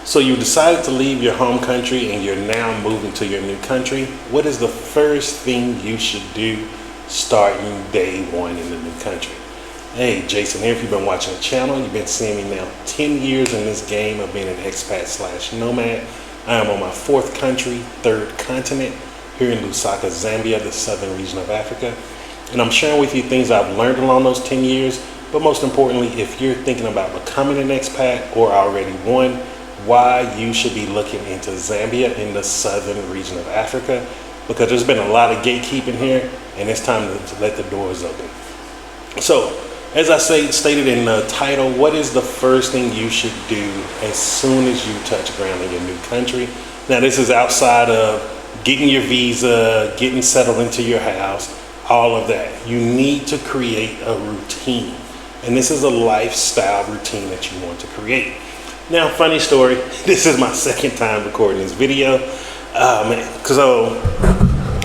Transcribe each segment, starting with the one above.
So you decided to leave your home country and you're now moving to your new country. What is the first thing you should do starting day one in the new country? Hey, Jason here. If you've been watching the channel, you've been seeing me now 10 years in this game of being an expat/nomad. I am on my fourth country, third continent, here in Lusaka, Zambia, the southern region of Africa. And I'm sharing with you things I've learned along those 10 years. But most importantly, if you're thinking about becoming an expat or already one, why you should be looking into Zambia in the southern region of Africa, because there's been a lot of gatekeeping here and it's time to let the doors open. So as I stated in the title, what is the first thing you should do as soon as you touch ground in your new country? Now this is outside of getting your visa, getting settled into your house, all of that. You need to create a routine, and this is a lifestyle routine that you want to create. Now, funny story, this is my second time recording this video. So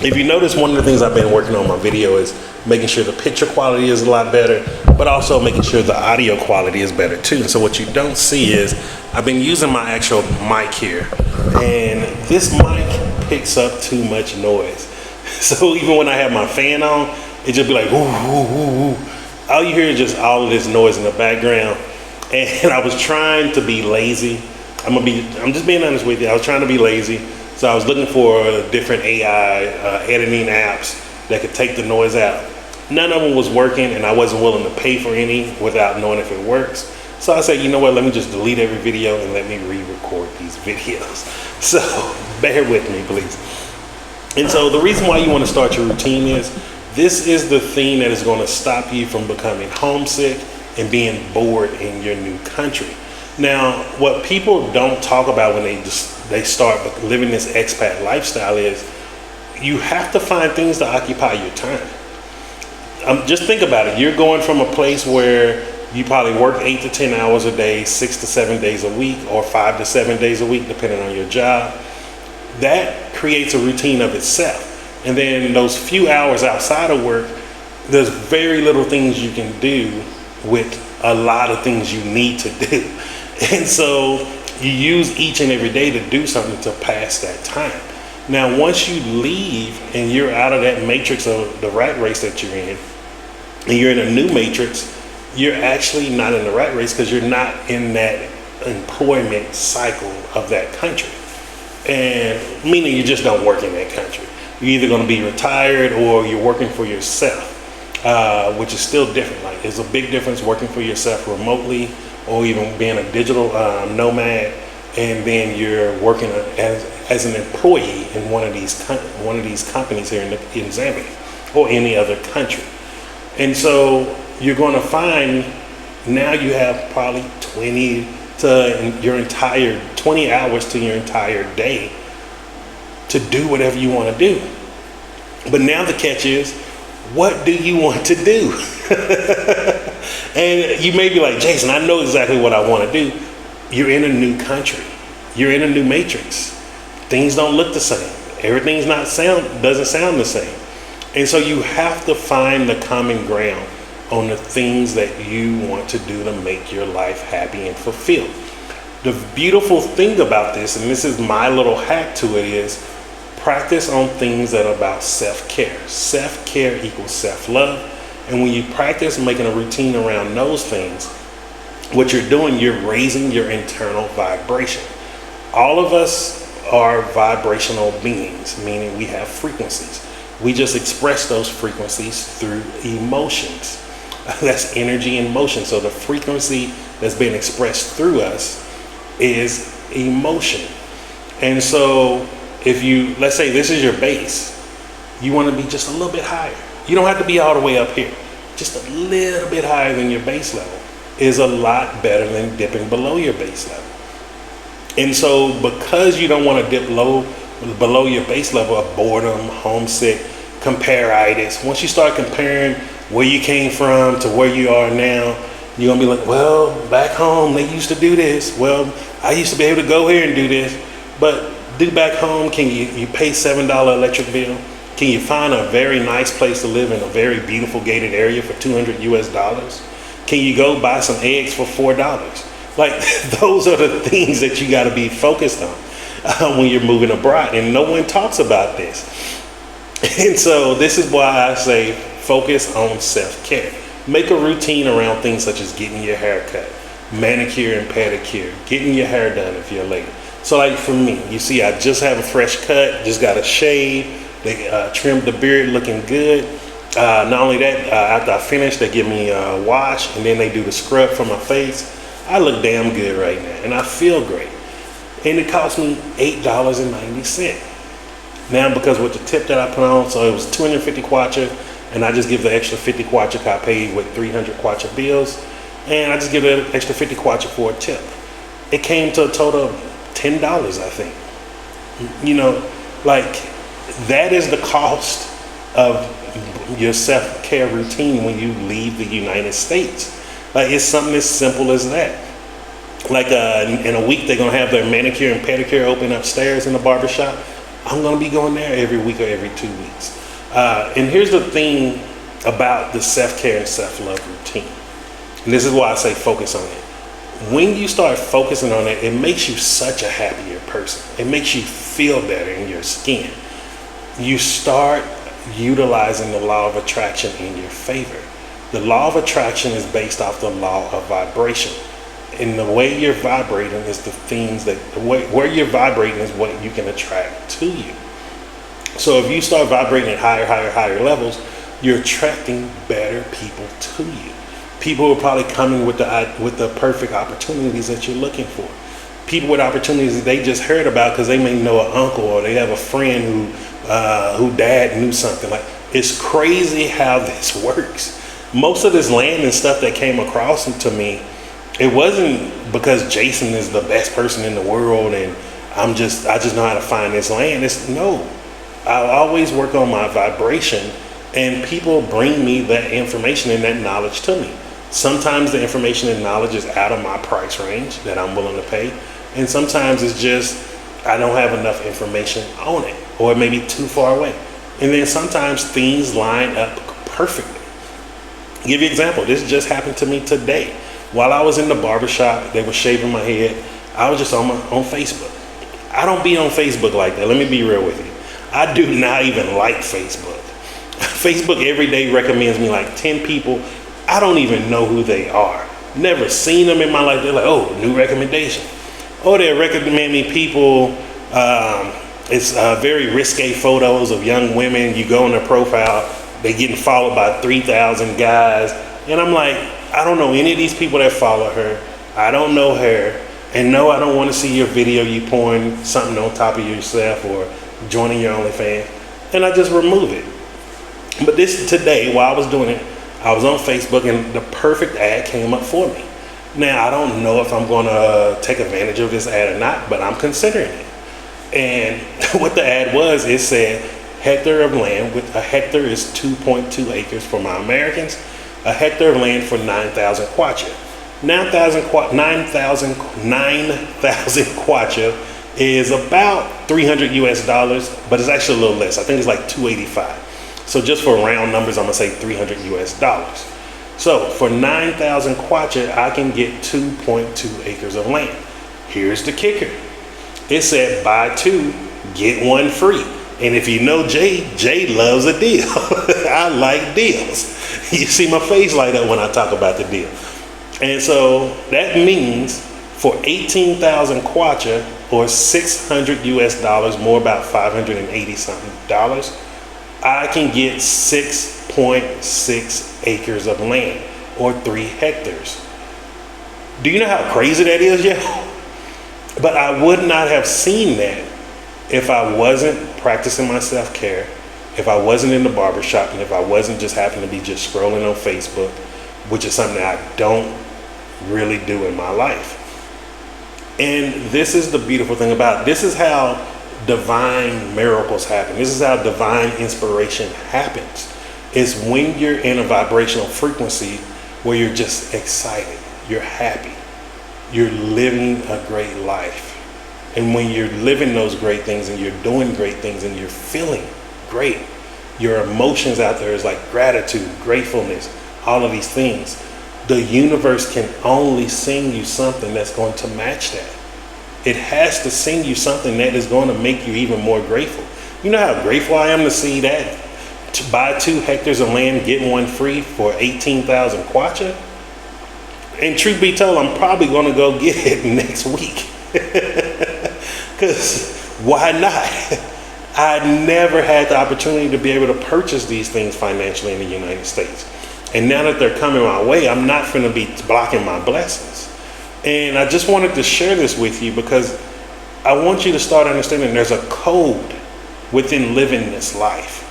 if you notice, one of the things I've been working on my video is making sure the picture quality is a lot better, but also making sure the audio quality is better too. And so what you don't see is I've been using my actual mic here, and this mic picks up too much noise. So even when I have my fan on, it just be like, ooh, ooh, ooh, ooh. All you hear is just all of this noise in the background. And I was trying to be lazy. I'm just being honest with you. I was trying to be lazy. So I was looking for different AI editing apps that could take the noise out. None of them was working, and I wasn't willing to pay for any without knowing if it works. So I said, you know what, let me just delete every video and let me re-record these videos. So bear with me, please. And so the reason why you want to start your routine is this is the thing that is going to stop you from becoming homesick and being bored in your new country. Now, what people don't talk about when they start living this expat lifestyle is you have to find things to occupy your time. Just think about it. You're going from a place where you probably work 8 to 10 hours a day, 6 to 7 days a week, or 5 to 7 days a week, depending on your job. That creates a routine of itself. And then those few hours outside of work, there's very little things you can do with a lot of things you need to do. And so you use each and every day to do something to pass that time. Now, once you leave and you're out of that matrix of the rat race that you're in, and you're in a new matrix, you're actually not in the rat race because you're not in that employment cycle of that country. And meaning you just don't work in that country. You're either going to be retired or you're working for yourself. Which is still different. Like, there's a big difference working for yourself remotely, or even being a digital nomad, and then you're working as an employee in one of these companies here in Zambia or any other country. And so you're going to find now you have probably 20 hours to your entire day to do whatever you want to do. But now the catch is, what do you want to do? And you may be like, Jason, I know exactly what I want to do. You're in a new country. You're in a new matrix. Things don't look the same. Everything's doesn't sound the same. And so you have to find the common ground on the things that you want to do to make your life happy and fulfilled. The beautiful thing about this, and this is my little hack to it, is practice on things that are about self-care. Self-care equals self-love. And when you practice making a routine around those things, what you're doing, you're raising your internal vibration. All of us are vibrational beings, meaning we have frequencies. We just express those frequencies through emotions. That's energy in motion. So the frequency that's being expressed through us is emotion. And so if you, let's say this is your base, you want to be just a little bit higher. You don't have to be all the way up here. Just a little bit higher than your base level is a lot better than dipping below your base level. And so because you don't want to dip below your base level of boredom, homesick, compare-itis, once you start comparing where you came from to where you are now, you're going to be like, well, back home, they used to do this. Well, I used to be able to go here and do this. But do back home, can you pay $7 electric bill? Can you find a very nice place to live in a very beautiful gated area for $200 US? Can you go buy some eggs for $4? Like those are the things that you got to be focused on when you're moving abroad, and no one talks about this. And so this is why I say focus on self-care. Make a routine around things such as getting your hair cut, manicure and pedicure, getting your hair done if you're a lady. So like for me, you see I just have a fresh cut, just got a shave, they trimmed the beard looking good. Not only that, after I finish, they give me a wash, and then they do the scrub for my face. I look damn good right now, and I feel great. And it cost me $8.90. Now, because with the tip that I put on, so it was 250 kwacha, and I just give the extra 50 kwacha I paid with 300 kwacha bills, and I just give the extra 50 kwacha for a tip. It came to a total of $10, I think. You know, like that is the cost of your self-care routine when you leave the United States. Like it's something as simple as that. Like in a week they're gonna have their manicure and pedicure open upstairs in the barbershop. I'm gonna be going there every week or every 2 weeks. And here's the thing about the self-care and self-love routine. And this is why I say focus on it. When you start focusing on it, it makes you such a happier person. It makes you feel better in your skin. You start utilizing the law of attraction in your favor. The law of attraction is based off the law of vibration. And the way you're vibrating is the things that, where you're vibrating is what you can attract to you. So if you start vibrating at higher levels, you're attracting better people to you. People who are probably coming with the perfect opportunities that you're looking for. People with opportunities that they just heard about because they may know an uncle or they have a friend who dad knew something. Like it's crazy how this works. Most of this land and stuff that came across to me, it wasn't because Jason is the best person in the world and I just know how to find this land. I always work on my vibration, and people bring me that information and that knowledge to me. Sometimes the information and knowledge is out of my price range that I'm willing to pay, and sometimes it's just I don't have enough information on it, or it may be too far away. And then sometimes things line up perfectly. I'll give you an example. This just happened to me today. While I was in the barbershop, they were shaving my head. I was just on Facebook. I don't be on Facebook like that. Let me be real with you. I do not even like Facebook. Facebook every day recommends me like 10 people. I don't even know who they are. Never seen them in my life. They're like, oh, new recommendation. Oh, they recommend me people. It's very risque photos of young women. You go on their profile, they getting followed by 3,000 guys. And I'm like, I don't know any of these people that follow her. I don't know her. And no, I don't want to see your video, you pouring something on top of yourself or joining your OnlyFans. And I just remove it. But this today, while I was doing it, I was on Facebook and the perfect ad came up for me. Now, I don't know if I'm going to take advantage of this ad or not, but I'm considering it. And what the ad was, it said hectare of land, with a hectare is 2.2 acres for my Americans, a hectare of land for 9,000 kwacha. 9,000 kwacha is about 300 US dollars, but it's actually a little less. I think it's like 285. So just for round numbers, I'm gonna say 300 US dollars. So for 9,000 kwacha, I can get 2.2 acres of land. Here's the kicker. It said buy two, get one free. And if you know Jay loves a deal. I like deals. You see my face light up when I talk about the deal. And so that means for 18,000 kwacha, or 600 US dollars, more about 580 something dollars, I can get 6.6 acres of land, or 3 hectares. Do you know how crazy that is, yeah? But I would not have seen that if I wasn't practicing my self-care, if I wasn't in the barbershop, and if I wasn't just happening to be just scrolling on Facebook, which is something that I don't really do in my life. And this is the beautiful thing about it. This is how divine miracles happen. This is how divine inspiration happens. It's when you're in a vibrational frequency where you're just excited, you're happy, you're living a great life. And when you're living those great things and you're doing great things and you're feeling great, your emotions out there is like gratitude, gratefulness, all of these things. the universe can only send you something that's going to match that. It has to send you something that is going to make you even more grateful. You know how grateful I am to see that? To buy 2 hectares of land, get one free for 18,000 kwacha. And truth be told, I'm probably going to go get it next week. Because why not? I never had the opportunity to be able to purchase these things financially in the United States. And now that they're coming my way, I'm not going to be blocking my blessings. And I just wanted to share this with you because I want you to start understanding there's a code within living this life.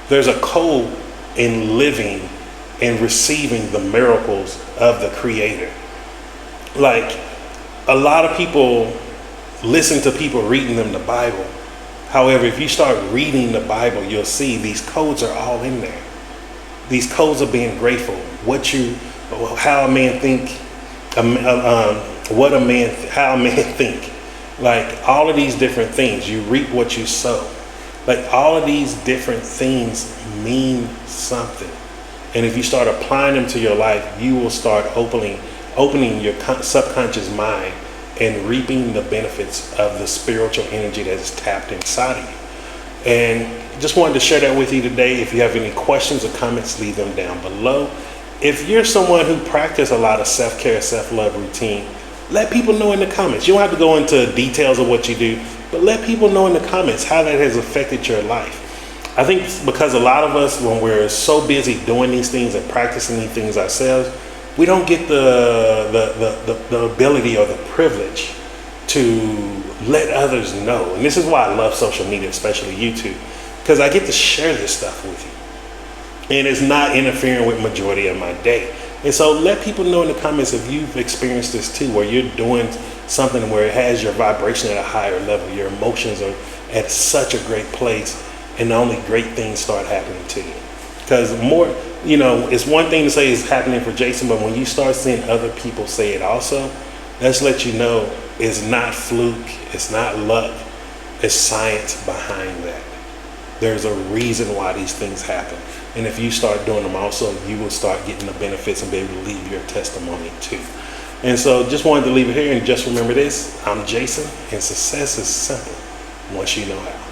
There's a code in living and receiving the miracles of the Creator. Like, a lot of people listen to people reading them the Bible. However, if you start reading the Bible, you'll see these codes are all in there. These codes of being grateful, how a man think, how a man think. Like, all of these different things, you reap what you sow. Like, all of these different things mean something. And if you start applying them to your life, you will start opening your subconscious mind and reaping the benefits of the spiritual energy that is tapped inside of you. And just wanted to share that with you today. If you have any questions or comments, leave them down below. If you're someone who practices a lot of self-care, self-love routine, let people know in the comments. You don't have to go into details of what you do, but let people know in the comments how that has affected your life. I think because a lot of us, when we're so busy doing these things and practicing these things ourselves, we don't get the ability or the privilege to let others know. And this is why I love social media, especially YouTube, because I get to share this stuff with you. And it's not interfering with majority of my day. And so let people know in the comments if you've experienced this too, where you're doing something where it has your vibration at a higher level, your emotions are at such a great place, and only great things start happening to you. Because more, it's one thing to say it's happening for Jason, but when you start seeing other people say it also, let's let you know it's not fluke, it's not luck, it's science behind that. There's a reason why these things happen. And if you start doing them also, you will start getting the benefits and be able to leave your testimony too. And so just wanted to leave it here, and just remember this, I'm Jason, and success is simple once you know how.